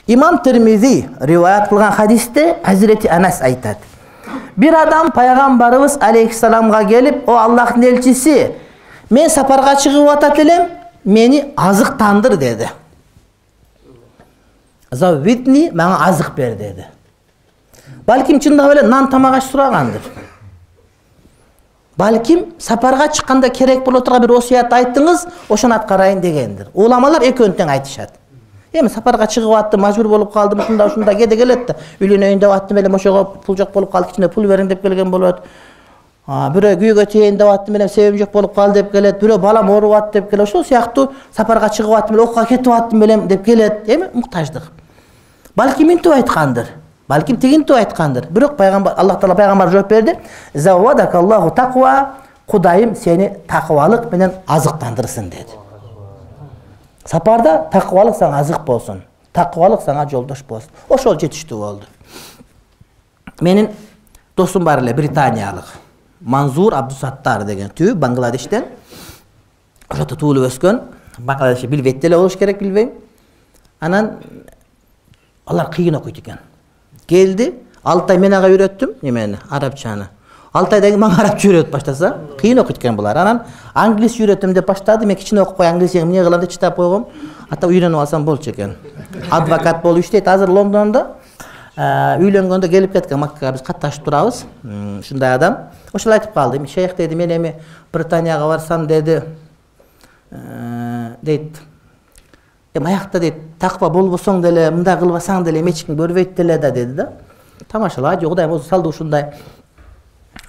İmam Tirmizi rivayet kılgan hadiste Hazreti Anas aytadi. Bir adam Peygamberimiz Aleyhisselam'a gelip, o Allah'ın elçisi, men saparga çıkıp atat elem, meni azıktandır dedi. Zavvidni, bana azık ber dedi. Balkim çında böyle nan tamağa suragandır. Balkim saparga çıkkanda kerek bolup oturgan bir osiyat ayttınız, oşonu atkarayın degendir. Ulamalar ekönten aytışat. Эми сапарга чыгып аттым, мажбур болуп калдым, ушунда кеде келет да. Үйлөнөйүн деп аттым эле, ошого пул жок болуп калды, кичине пул бериң деп келген болот. Бирөө күйгө тийин деп аттым эле, себебим жок болуп калды деп келет. Бирөө балам ооруп атты деп келет. Ошол сыяктуу сапарга чыгып аттым эле, окууга кетип аттым эле деп келет. Эми муктаждык. Балким интип айткандыр. Балким тигинтип айткандыр. Бирок пайгамбар, Аллах Таала пайгамбар жооп берди. Заввадакаллаху тaqwa, Кудайым сени такыбалык менен азыктандырсын деди. Сапарда такыбалык сага азык болсун, такыбалык сага жолдош болсун. Ошол жетиштүү болду. Менин досум бар эле, британиялык. Манзур Абдусаттар деген түү, Бангладештен. Ошото туулуп өскөн. Бангладеште билбейт эле болуш керек, билбейм. Анан алар кыйын окуйт экен. Келди, 6 ай мен ага үйрөттүм, немени, арабчаны. 6 айдан кийин мага арабча үйрөтүп баштаса, кыйын окуйт экен булар. Анан англис үйрөтөм деп баштады. Мен кичине окуп кой, англисти эмне кылам деп читап койгом. Ата үйрөнүп алсам болчу экен. Адвокат болуп иштейт азыр Лондондо. Үйлөнгөндө келип кеткен Маккага биз катташып турабыз. Ушундай адам. Ошол айтып калды. Шейх деди, мен эми Британияга барсам деди. Дейт. Аякта дейт, таква болбосоң деле, мындай кылбасаң деле эч ким көрбөйт деле да деди да. Тамашала, Кудай болсо салды ушундай.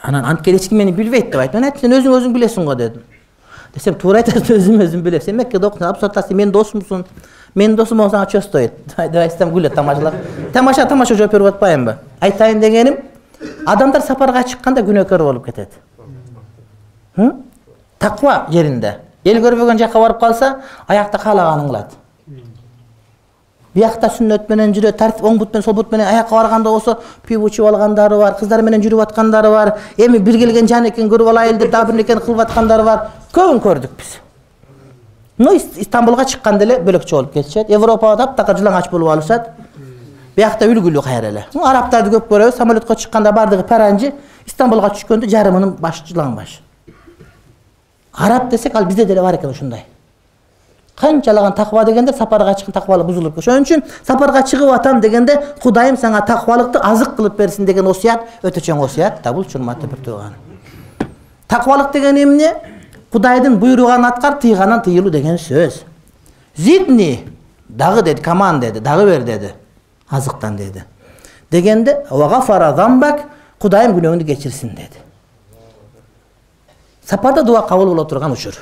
Анан анткени эч ким мени билбейт деп айттым. Мен айттым, сен өзүң билесиң го дедим. Десем, туура айтасың, өзүм билем. Сен Меккеде окуйсуң, Абсаттасы мен досумсуң. Мен досум болсаң чөстөйт. Деп айтсам күлөт тамашалап. Тамаша жооп берип атпайынбы? Айтайын дегеним, адамдар сапарга чыкканда күнөөкөр болуп кетет. Таква жеринде. Эл көрбөгөн жакка барып калса, аякта каалаганын кылат. Биякта сүннөт менен жүрөт, тартип оң бут менен сол бут менен аякка барганда болсо пиво ичип алгандары бар, кыздар менен жүрүп аткандары бар. Эми бир келген жан экен көрүп алайын деп дагы бир нерсени кылып аткандары бар. Көбүн көрдүк биз. Но Истанбулга чыкканда эле бөлөкчө болуп кетишет. Европада таптакыр жылаңач болуп алышат. Биякта үлгүлүү кайра эле. Арабтарды көп көрөбүз. Самолетко чыкканда бардыгы паранжы, Истанбулга түшкөндө жарымынын башы жылаң баш. Араб десек, ал бизде деле бар экен ушундай. Канчалаган таква дегенде сапарга чыккан таквалык бузулуп кетет. Ошон үчүн сапарга чыгып атам дегенде Кудайым сага таквалыкты азык кылып берсин деген осуят өтө чоң осуят да, бул урматтуу бир тууган. Таквалык деген эмне? Кудайдын буйруган аткар, тыйганан тыйылуу деген сөз. Зидни дагы деди, каман деди, дагы бер деди. Азыктан деди. Дегенде вагафара замбак, Кудайым күнөөңдү кечирсин деди. Сапарда дуа кабыл боло турган учур.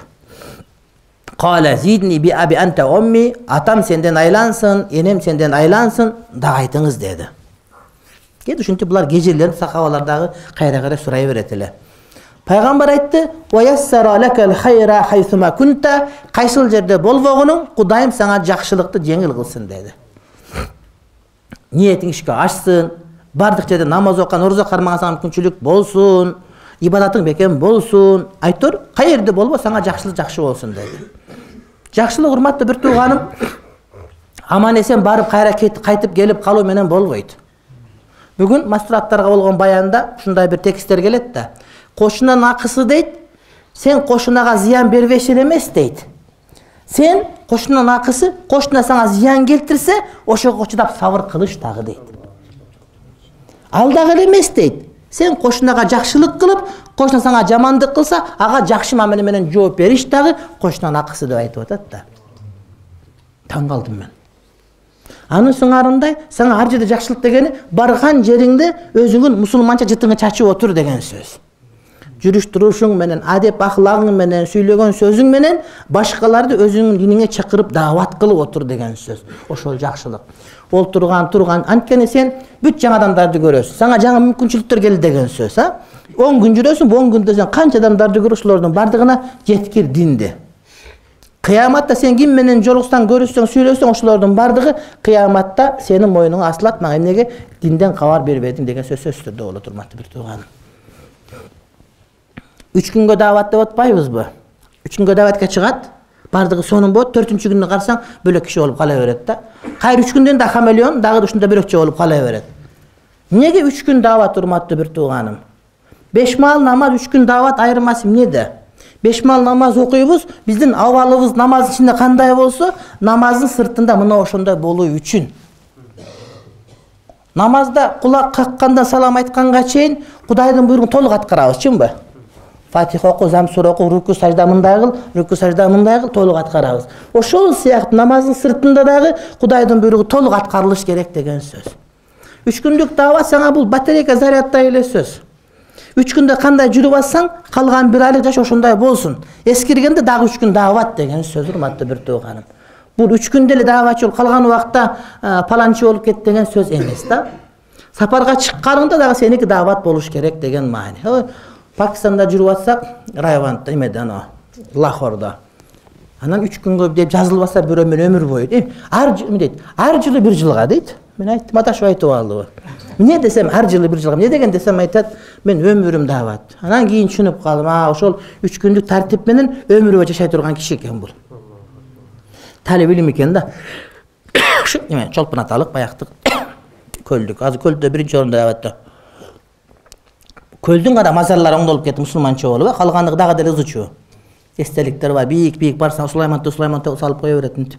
Кала зидни би аби анта умми, атам сенден айлансın, enем сенден айлансın, дагы айтыңыз деди. Кет ушинтип булар кежелерин сахабалардагы кайра-кайра сурай берет эле. Пайгамбар айтты: "Ва яссара лакал хайра хайсума кунта", кайсыл жерде болбогунуң, Кудайым сага жакшылыкты жеңил кылсын деди. Ниетиң ишке ашсын, бардык жерде намаз окуган, орозо кармаган сага мүмкүнчүлүк болсун, ибадатың бекем болсун, айтор, кай жерде болбо сага жакшылык жакшы болсун деди. Жакшылык урматтуу бир тууганым, аман эсен барып кайра кайтып келип калуу менен болбойт. Бүгүн мастураттарга болгон баянда ушундай бир текстер келет да. Кошунан акысы дейт, сен кошунага зыян бербеши эмес дейт. Сен кошунан акысы, кошуна сага зыян келтирсе, ошого чыдап сабыр кылыш дагы дейт. Ал дагы эмес дейт. Сен кошунага жакшылык кылып, кошуна сага жамандык кылса, ага жакшы мамиле менен жооп бериш дагы кошунан акысы деп айтып атат да. Таң калдым мен. Анын сыңарындай, сага ар жерде жакшылык дегени барган жериңде өзүңүн мусулманча жытыңы чачып отур деген сөз. Жүрүш турушуң менен, адеп ахлагың менен, сүйлөгөн сөзүң менен башкаларды өзүңүн диниңе чакырып даават кылып отур деген сөз. Ошол жакшылык. Ол турган анткени сен бүт жаңы адамдарды көрөсүң. Сага жаңы мүмкүнчүлүктөр келди деген сөз, 10 күн жүрөсүң, 10 күндө сен канча адамдарды көрүп, ошолордун бардыгына жеткир динди. Кыяматта сен ким менен жолуксаң, көрүшсөң, сүйлөсөң, ошолордун бардыгы кыяматта сенин мойнуңа асылат. Мага эмнеге динден кабар бербедиң деген сөз түрдө болот, урматтуу бир тууганым. 3 күнгө даават деп атпайбызбы? 3 күнгө дааватка чыгат. Бардыгы сонун болот, 4-чү күнү карасаң бөлөк киши болуп кала берет да. Кайыр 3 күндөн да хамелеон, дагы ушунда бөлөкчө болуп кала берет. Неге 3 күн дават, урматтуу бир тууганым? 5 маал намаз, 3 күн дават айырмасы эмнеде? 5 маал намаз окуйбуз, биздин абалыбыз намаздын ичинде кандай болсо, намаздын сыртында мына ошондой болуу үчүн. Намазда кулак каккандан салам айтканга чейин Кудайдын буйругун толук аткарабыз, чынбы? Фатиха оку, Замсура оку, руку сажда мындай кыл, руку сажда мындай кыл, толук аткарабыз. Ошол сыяктуу намаздын сыртында дагы Кудайдын буйругу толук аткарылыш керек деген сөз. 3 күндүк дават сага бул батарейка зарядтай эле сөз. 3 күндө кандай жүрүп атсаң, калган 1 айлык жаш ошондой болсун. Эскиргенде дагы 3 күн дават деген сөз, урматтуу бир тууганым. Бул 3 күндө эле даватчыл, калган убакта паланчы болуп кет деген сөз эмес да. Сапарга чыкканыңда дагы сеники дават болуш керек деген маани. Пакистанда жүрүп атсак, Райвандда эмеде ана Лахордо. Анан 3 күнгө деп жазылбаса бирөө мен өмүр бою дейт. Ар жылы 1 жылга дейт. Мен айттым, адашып айтып алдыбы. Эмне десем ар жылы 1 жылга. Эмне деген десем айтат, мен өмүрүм дават. Анан кийин түшүнүп калдым, ошол 3 күндүк тартип менен өмүр бою жашай турган киши экен бул. Талеп илим экен да. Эме чолпун аталык баяктык көлдүк. Азыр көлдө биринчи орунда даватта. Көлдүн гана мазарлары оңдолуп кетти, мусулманча болуп, калгандыгы дагы деле ызычуу. Эстеликтер бар, бийик барсаң Сулайман салып кое берет.